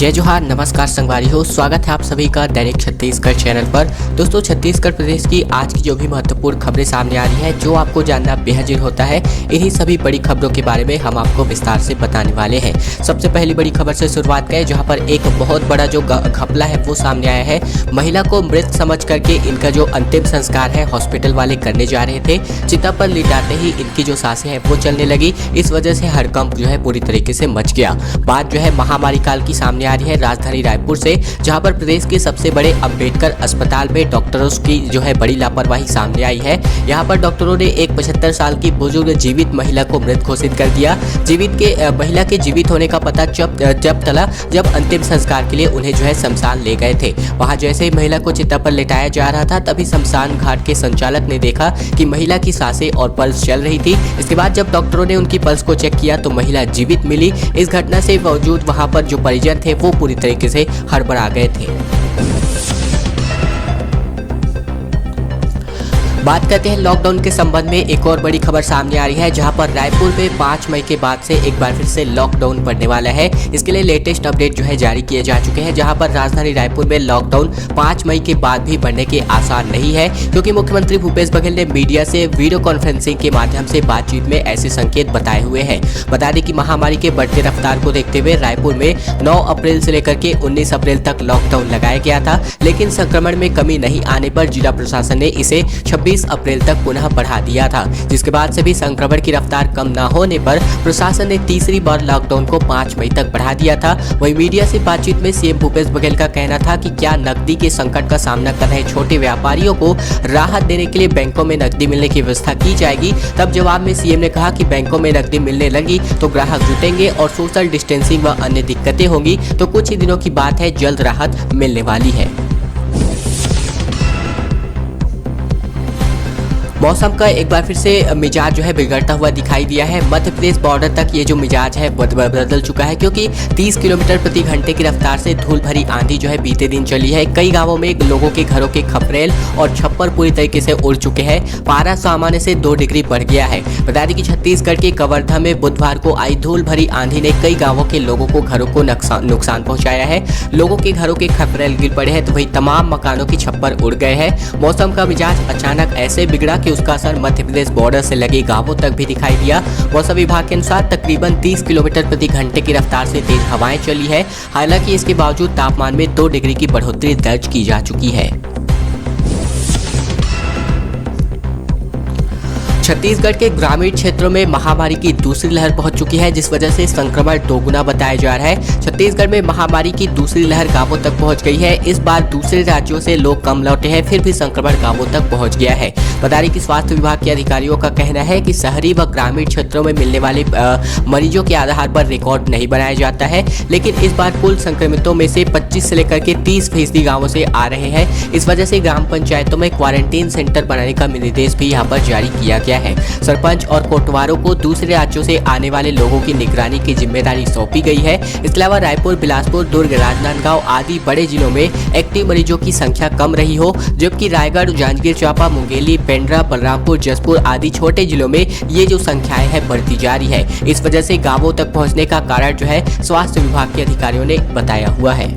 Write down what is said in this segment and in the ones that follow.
जय जोहार, नमस्कार संगवारी हो। स्वागत है आप सभी का दैनिक छत्तीसगढ़ चैनल पर। दोस्तों, छत्तीसगढ़ प्रदेश की आज की जो भी महत्वपूर्ण खबरें सामने आ रही है, जो आपको जानना बेहद जरूरी होता है, इन्हीं सभी बड़ी खबरों के बारे में हम आपको विस्तार से बताने वाले हैं। सबसे पहली बड़ी खबर से शुरुआत करें, जहां पर एक बहुत बड़ा जो घपला है वो सामने आया है। महिला को मृत समझ करके इनका जो अंतिम संस्कार है हॉस्पिटल वाले करने जा रहे थे। चिता पर लिटाते ही इनकी जो सांसें हैं वो चलने लगी। इस वजह से हड़कंप जो है पूरी तरीके से मच गया। बात जो है महामारी काल की सामने आ रही है राजधानी रायपुर से, जहां पर प्रदेश के सबसे बड़े अंबेडकर अस्पताल में डॉक्टरों की जो है बड़ी लापरवाही सामने आई है। यहां पर डॉक्टरों ने एक 75 साल की बुजुर्ग जीवित महिला को मृत घोषित कर दिया। महिला के जीवित होने का पता जब चला जब अंतिम संस्कार के लिए उन्हें जो है शमशान ले गए थे। वहां जैसे ही महिला को चिता पर लेटाया जा रहा था, तभी शमशान घाट के संचालक ने देखा कि महिला की सांसें और पल्स चल रही थी। इसके बाद जब डॉक्टरों ने उनकी पल्स को चेक किया तो महिला जीवित मिली। इस घटना से मौजूद वहां पर जो परिजन थे वो पूरी तरीके से हड़बड़ा गए थे। बात करते हैं लॉकडाउन के संबंध में। एक और बड़ी खबर सामने आ रही है, जहां पर रायपुर में 5 मई के बाद से एक बार फिर से लॉकडाउन बढ़ने वाला है। इसके लिए लेटेस्ट अपडेट जो है जारी किए जा चुके हैं, जहां पर राजधानी रायपुर में लॉकडाउन 5 मई के बाद भी बढ़ने के आसार नहीं है, क्योंकि मुख्यमंत्री भूपेश बघेल ने मीडिया से वीडियो कॉन्फ्रेंसिंग के माध्यम से बातचीत में ऐसे संकेत बताए हुए हैं। बता दें कि महामारी के बढ़ते रफ्तार को देखते हुए रायपुर में 9 अप्रैल से लेकर के 19 अप्रैल तक लॉकडाउन लगाया गया था, लेकिन संक्रमण में कमी नहीं आने पर जिला प्रशासन ने इसे 26 अप्रैल तक पुनः बढ़ा दिया था, जिसके बाद से भी संक्रमण की रफ्तार कम न होने पर प्रशासन ने तीसरी बार लॉकडाउन को 5 मई तक बढ़ा दिया था। वहीं मीडिया से बातचीत में सीएम भूपेश बघेल का कहना था कि क्या नकदी के संकट का सामना कर रहे छोटे व्यापारियों को राहत देने के लिए बैंकों में नकदी मिलने की व्यवस्था की जाएगी। तब जवाब में सीएम ने कहा कि बैंकों में नकदी मिलने लगी तो ग्राहक जुटेंगे और सोशल डिस्टेंसिंग व अन्य दिक्कतें होंगी, तो कुछ ही दिनों की बात है, जल्द राहत मिलने वाली है। मौसम का एक बार फिर से मिजाज जो है बिगड़ता हुआ दिखाई दिया है। मध्य प्रदेश बॉर्डर तक ये जो मिजाज है बदल चुका है, क्योंकि 30 किलोमीटर प्रति घंटे की रफ्तार से धूल भरी आंधी जो है बीते दिन चली है। कई गांवों में लोगों के घरों के खपरेल और छप्पर पूरी तरीके से उड़ चुके हैं। पारा सामान्य से 2 डिग्री बढ़ गया है। बता दें कि छत्तीसगढ़ के कवर्धा में बुधवार को आई धूल भरी आंधी ने कई गाँवों के लोगों को घरों को नुकसान पहुंचाया है। लोगों के घरों के खपरेल गिर पड़े हैं, तो वही तमाम मकानों के छप्पर उड़ गए हैं। मौसम का मिजाज अचानक ऐसे बिगड़ा कि उसका असर मध्य प्रदेश बॉर्डर से लगे गांवों तक भी दिखाई दिया। मौसम विभाग के अनुसार तकरीबन 30 किलोमीटर प्रति घंटे की रफ्तार से तेज हवाएं चली है। हालांकि इसके बावजूद तापमान में 2 डिग्री की बढ़ोतरी दर्ज की जा चुकी है। छत्तीसगढ़ के ग्रामीण क्षेत्रों में महामारी की दूसरी लहर पहुंच चुकी है, जिस वजह से संक्रमण दोगुना बताया जा रहा है। छत्तीसगढ़ में महामारी की दूसरी लहर गांवों तक पहुंच गई है। इस बार दूसरे राज्यों से लोग कम लौटे हैं, फिर भी संक्रमण गांवों तक पहुंच गया है। बता दें कि स्वास्थ्य विभाग के अधिकारियों का कहना है कि शहरी व ग्रामीण क्षेत्रों में मिलने वाले मरीजों के आधार पर रिकॉर्ड नहीं बनाया जाता है, लेकिन इस बार कुल संक्रमितों में से 25 से लेकर के 30% गाँवों से आ रहे हैं। इस वजह से ग्राम पंचायतों में क्वारंटीन सेंटर बनाने का निर्देश भी यहाँ पर जारी किया गया है। सरपंच और कोटवारों को दूसरे राज्यों से आने वाले लोगों की निगरानी की जिम्मेदारी सौंपी गई है। इसके अलावा रायपुर, बिलासपुर, दुर्ग, राजनांदगांव आदि बड़े जिलों में एक्टिव मरीजों की संख्या कम रही हो, जबकि रायगढ़, जांजगीर चांपा, मुंगेली, पेंड्रा, बलरामपुर, जसपुर आदि छोटे जिलों में ये जो संख्याएं है बढ़ती जा रही है। इस वजह से गांवों तक पहुंचने का कारण जो है स्वास्थ्य विभाग के अधिकारियों ने बताया हुआ है।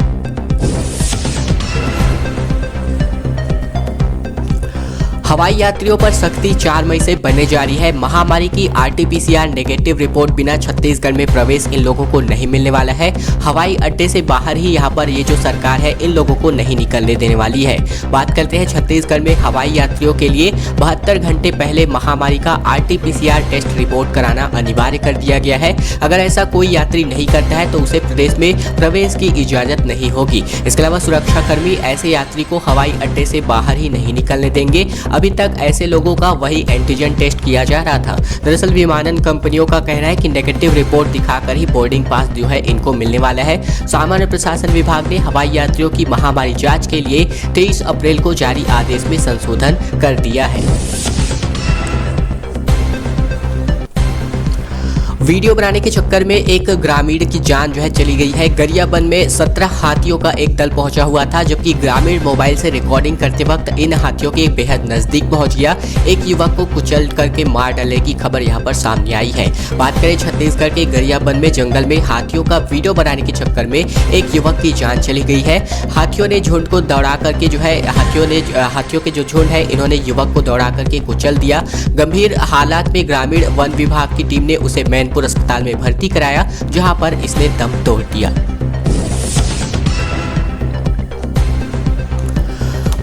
हवाई यात्रियों पर सख्ती 4 मई से बढ़ने जा रही है। महामारी की RT-PCR नेगेटिव रिपोर्ट बिना छत्तीसगढ़ में प्रवेश इन लोगों को नहीं मिलने वाला है। हवाई अड्डे से बाहर ही यहाँ पर ये जो सरकार है इन लोगों को नहीं निकलने देने वाली है। बात करते हैं छत्तीसगढ़ में हवाई यात्रियों के लिए 72 घंटे पहले महामारी का RT-PCR टेस्ट रिपोर्ट कराना अनिवार्य कर दिया गया है। अगर ऐसा कोई यात्री नहीं करता है तो उसे प्रदेश में प्रवेश की इजाजत नहीं होगी। इसके अलावा सुरक्षाकर्मी ऐसे यात्री को हवाई अड्डे से बाहर ही नहीं निकलने देंगे। अभी तक ऐसे लोगों का वही एंटीजन टेस्ट किया जा रहा था। दरअसल विमानन कंपनियों का कहना है कि नेगेटिव रिपोर्ट दिखाकर ही बोर्डिंग पास जो है इनको मिलने वाला है। सामान्य प्रशासन विभाग ने हवाई यात्रियों की महामारी जांच के लिए 23 अप्रैल को जारी आदेश में संशोधन कर दिया है। वीडियो बनाने के चक्कर में एक ग्रामीण की जान जो है चली गई है। गरियाबंद में 17 हाथियों का एक दल पहुंचा हुआ था, जबकि ग्रामीण मोबाइल से रिकॉर्डिंग करते वक्त इन हाथियों के बेहद नजदीक पहुंच गया। एक युवक को कुचल करके मार डालने की खबर यहां पर सामने आई है। बात करें छत्तीसगढ़ के गरियाबंद में जंगल में हाथियों का वीडियो बनाने के चक्कर में एक युवक की जान चली गई है। हाथियों ने झुंड को दौड़ा करके जो है हाथियों के जो झुंड है इन्होंने युवक को दौड़ा करके कुचल दिया। गंभीर हालात में ग्रामीण वन विभाग की टीम ने उसे मैनपुर अस्पताल में भर्ती कराया, जहां पर इसने दम तोड़ दिया।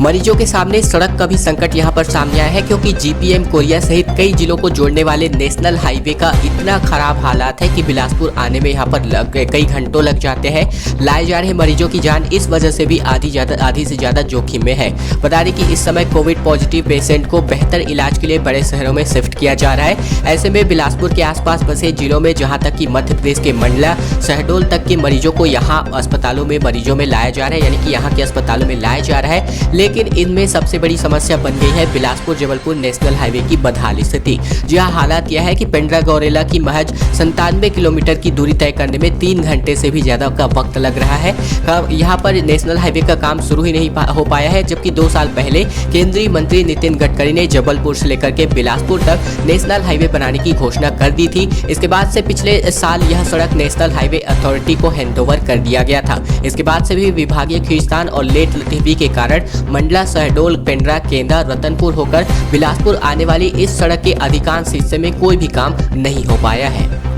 मरीजों के सामने सड़क का भी संकट यहां पर सामने आया है, क्योंकि जीपीएम कोरिया सहित कई जिलों को जोड़ने वाले नेशनल हाईवे का इतना खराब हालात है कि बिलासपुर आने में यहां पर कई घंटों लग जाते हैं। लाए जा रहे मरीजों की जान इस वजह से भी आधी से ज्यादा जोखिम में है। बता दें कि इस समय कोविड पॉजिटिव पेशेंट को बेहतर इलाज के लिए बड़े शहरों में शिफ्ट किया जा रहा है। ऐसे में बिलासपुर के आसपास बसे जिलों में जहां तक कि मध्य प्रदेश के मंडला शहडोल तक के मरीजों को यहाँ अस्पतालों में लाया जा रहा है, यानी कि यहाँ के अस्पतालों में लाया जा रहा है। लेकिन इनमें सबसे बड़ी समस्या बन गई है बिलासपुर जबलपुर नेशनल हाईवे की बदहाल स्थिति। जहां हालात यह है कि पेंड्रा गौरेला की महज 97 किलोमीटर की दूरी तय करने में 3 घंटे से भी ज्यादा का वक्त लग रहा है। यहां पर नेशनल हाईवे का काम शुरू ही नहीं हो पाया है, जबकि 2 साल पहले केंद्रीय मंत्री नितिन गडकरी ने जबलपुर से लेकर के बिलासपुर तक नेशनल हाईवे बनाने की घोषणा कर दी थी। इसके बाद से पिछले साल यह सड़क नेशनल हाईवे अथॉरिटी को हैंडओवर कर दिया गया था। इसके बाद से भी विभागीय खींचतान और लेट लतीफी के कारण मंडला शहडोल पेंड्रा केंद्रा रतनपुर होकर बिलासपुर आने वाली इस सड़क के अधिकांश हिस्से में कोई भी काम नहीं हो पाया है।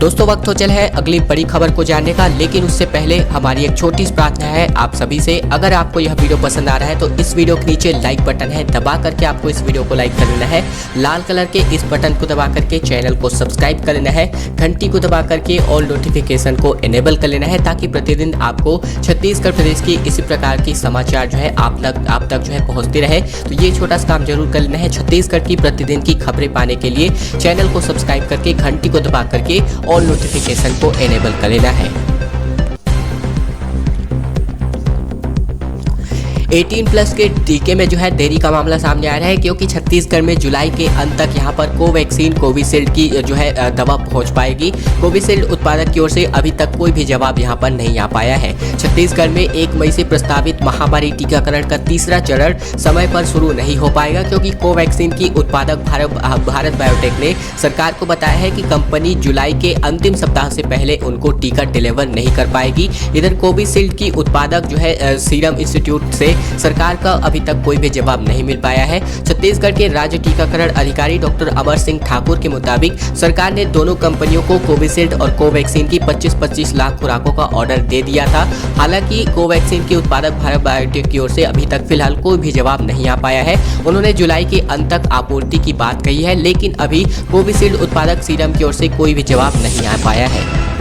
दोस्तों वक्त हो चला है अगली बड़ी खबर को जानने का, लेकिन उससे पहले हमारी एक छोटी सी प्रार्थना है आप सभी से। अगर आपको यह वीडियो पसंद आ रहा है तो इस वीडियो के नीचे लाइक बटन है, दबा करके आपको इस वीडियो को लाइक कर लेना है। लाल कलर के इस बटन को दबा करके चैनल को सब्सक्राइब कर लेना है। घंटी को दबा करके ऑल नोटिफिकेशन को इनेबल कर लेना है, ताकि प्रतिदिन आपको छत्तीसगढ़ प्रदेश की इसी प्रकार की समाचार जो है आप तक जो है पहुँचती रहे। तो ये छोटा सा काम जरूर कर लेना है। छत्तीसगढ़ की प्रतिदिन की खबरें पाने के लिए चैनल को सब्सक्राइब करके घंटी को दबा करके ऑल नोटिफिकेशन को इनेबल कर लेना है। 18+ के टीके में जो है देरी का मामला सामने आ रहा है, क्योंकि छत्तीसगढ़ में जुलाई के अंत तक यहां पर कोवैक्सीन कोविशील्ड की जो है दवा पहुंच पाएगी। कोविशील्ड उत्पादक की ओर से अभी तक कोई भी जवाब यहां पर नहीं आ पाया है। छत्तीसगढ़ में 1 मई से प्रस्तावित महामारी टीकाकरण का तीसरा चरण समय पर शुरू नहीं हो पाएगा, क्योंकि कोवैक्सीन की उत्पादक भारत बायोटेक ने सरकार को बताया है कि कंपनी जुलाई के अंतिम सप्ताह से पहले उनको टीका डिलीवर नहीं कर पाएगी। इधर कोविशील्ड की उत्पादक जो है सीरम इंस्टीट्यूट से सरकार का अभी तक कोई भी जवाब नहीं मिल पाया है। छत्तीसगढ़ के राज्य टीकाकरण अधिकारी डॉक्टर अमर सिंह ठाकुर के मुताबिक सरकार ने दोनों कंपनियों को कोविशील्ड और कोवैक्सीन की 25-25 लाख खुराकों का ऑर्डर दे दिया था। हालांकि कोवैक्सीन के उत्पादक भारत बायोटेक की ओर से अभी तक फिलहाल कोई भी जवाब नहीं आ पाया है। उन्होंने जुलाई के अंत तक आपूर्ति की बात कही है, लेकिन अभी कोविशील्ड उत्पादक सीरम की ओर से कोई भी जवाब नहीं आ पाया है।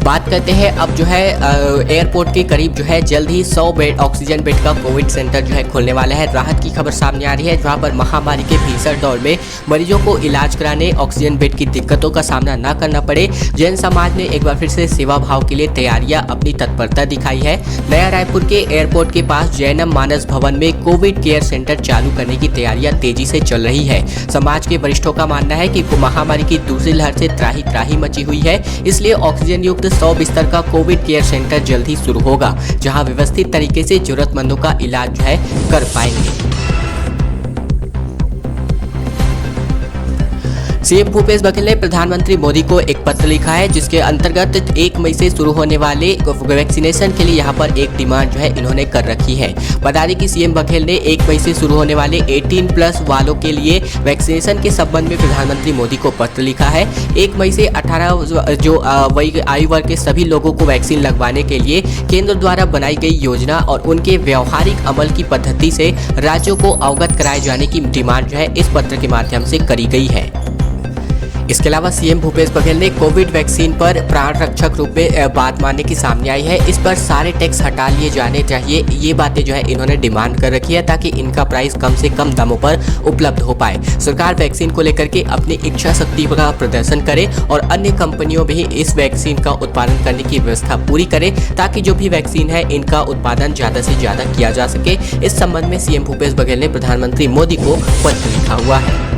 बात करते हैं अब जो है एयरपोर्ट के करीब जो है जल्द ही 100 ऑक्सीजन बेड का कोविड सेंटर जो है खुलने वाला है। राहत की खबर सामने आ रही है, जहां पर महामारी के भीषण दौर में मरीजों को इलाज कराने ऑक्सीजन बेड की दिक्कतों का सामना न करना पड़े। जैन समाज ने एक बार फिर से सेवा भाव के लिए तैयारियां अपनी तत्परता दिखाई है। नया रायपुर के एयरपोर्ट के पास जैनम मानस भवन में कोविड केयर सेंटर चालू करने की तैयारियां तेजी से चल रही है। समाज के वरिष्ठों का मानना है कि महामारी की दूसरी लहर से त्राही मची हुई है, इसलिए ऑक्सीजन युक्त 100 बिस्तर का कोविड केयर सेंटर जल्द ही शुरू होगा, जहां व्यवस्थित तरीके से जरूरतमंदों का इलाज जो है कर पाएंगे। सीएम भूपेश बघेल ने प्रधानमंत्री मोदी को एक पत्र लिखा है, जिसके अंतर्गत 1 मई से शुरू होने वाले वैक्सीनेशन के लिए यहां पर एक डिमांड जो है इन्होंने कर रखी है। बता दें कि सीएम बघेल ने 1 मई से शुरू होने वाले 18+ वालों के लिए वैक्सीनेशन के संबंध में प्रधानमंत्री मोदी को पत्र लिखा है। 1 मई से 18 जो आयु वर्ग के सभी लोगों को वैक्सीन लगवाने के लिए केंद्र द्वारा बनाई गई योजना और उनके व्यवहारिक अमल की पद्धति से राज्यों को अवगत कराए जाने की डिमांड जो है इस पत्र के माध्यम से करी गई है। इसके अलावा सीएम भूपेश बघेल ने कोविड वैक्सीन पर प्राण रक्षक रूप में बात मानने की सामने आई है। इस पर सारे टैक्स हटा लिए जाने चाहिए, ये बातें जो है इन्होंने डिमांड कर रखी है ताकि इनका प्राइस कम से कम दामों पर उपलब्ध हो पाए। सरकार वैक्सीन को लेकर के अपनी इच्छा शक्ति का प्रदर्शन करे और अन्य कंपनियों भी इस वैक्सीन का उत्पादन करने की व्यवस्था पूरी करे ताकि जो भी वैक्सीन है इनका उत्पादन ज़्यादा से ज़्यादा किया जा सके। इस संबंध में सीएम भूपेश बघेल ने प्रधानमंत्री मोदी को पत्र लिखा हुआ है।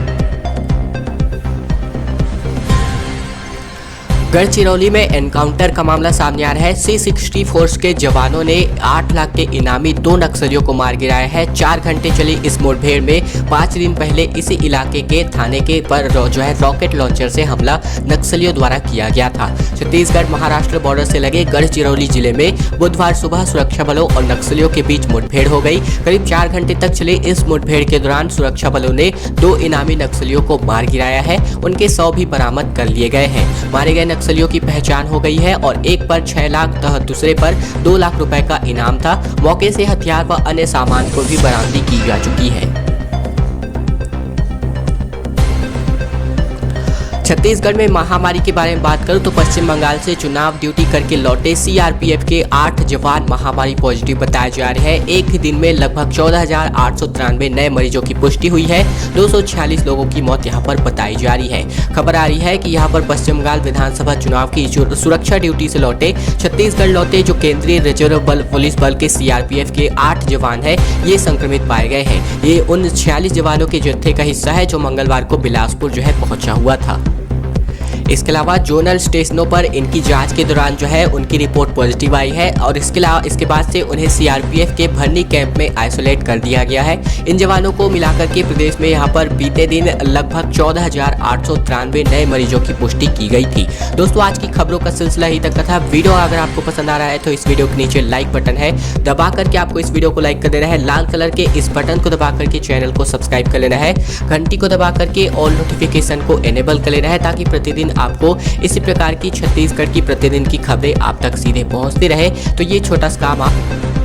गढ़चिरौली में एनकाउंटर का मामला सामने आ रहा है। C60 फोर्स के जवानों ने 8 लाख के इनामी 2 नक्सलियों को मार गिराया है। 4 घंटे चली इस मुठभेड़ में 5 दिन पहले इसी इलाके के थाने के पर जो है रॉकेट लॉन्चर से हमला नक्सलियों द्वारा किया गया था। छत्तीसगढ़ महाराष्ट्र बॉर्डर से लगे गढ़चिरौली जिले में बुधवार सुबह सुरक्षा बलों और नक्सलियों के बीच मुठभेड़ हो गई। करीब 4 घंटे तक चली इस मुठभेड़ के दौरान सुरक्षा बलों ने 2 इनामी नक्सलियों को मार गिराया है। उनके 100 भी बरामद कर लिए गए हैं। मारे गए नक्सलियों की पहचान हो गई है और एक पर 6 लाख तथा दूसरे पर 2 लाख रुपए का इनाम था। मौके से हथियार व अन्य सामान को भी बरामदी की जा चुकी है। छत्तीसगढ़ में महामारी के बारे में बात करूं तो पश्चिम बंगाल से चुनाव ड्यूटी करके लौटे सीआरपीएफ के 8 जवान महामारी पॉजिटिव बताए जा रहे हैं। एक ही दिन में लगभग 14,893 नए मरीजों की पुष्टि हुई है। 246 लोगों की मौत यहां पर बताई जा रही है। खबर आ रही है कि यहां पर पश्चिम बंगाल विधानसभा चुनाव की सुरक्षा ड्यूटी से लौटे छत्तीसगढ़ लौटे जो केंद्रीय रिजर्व बल पुलिस बल के सीआरपीएफ के 8 जवान है ये संक्रमित पाए गए हैं। ये उन 46 जवानों के जत्थे का हिस्सा है जो मंगलवार को बिलासपुर जो है पहुंचा हुआ था। इसके अलावा जोनल स्टेशनों पर इनकी जांच के दौरान जो है उनकी रिपोर्ट पॉजिटिव आई है और इसके बाद से उन्हें सीआरपीएफ के भरनी कैंप में आइसोलेट कर दिया गया है। इन जवानों को मिलाकर के प्रदेश में यहां पर बीते दिन लगभग 14,893 नए मरीजों की पुष्टि की गई थी। दोस्तों आज की खबरों का सिलसिला ही तक का था। वीडियो अगर आपको पसंद आ रहा है तो इस वीडियो के नीचे लाइक बटन है, दबा करके आपको इस वीडियो को लाइक कर देना है। लाल कलर के इस बटन को दबा करके चैनल को सब्सक्राइब कर लेना है। घंटी को दबा करके ऑल नोटिफिकेशन को एनेबल कर लेना है ताकि प्रतिदिन आपको इसी प्रकार की छत्तीसगढ़ की प्रतिदिन की खबरें आप तक सीधे पहुंचती रहे। तो ये छोटा सा काम आप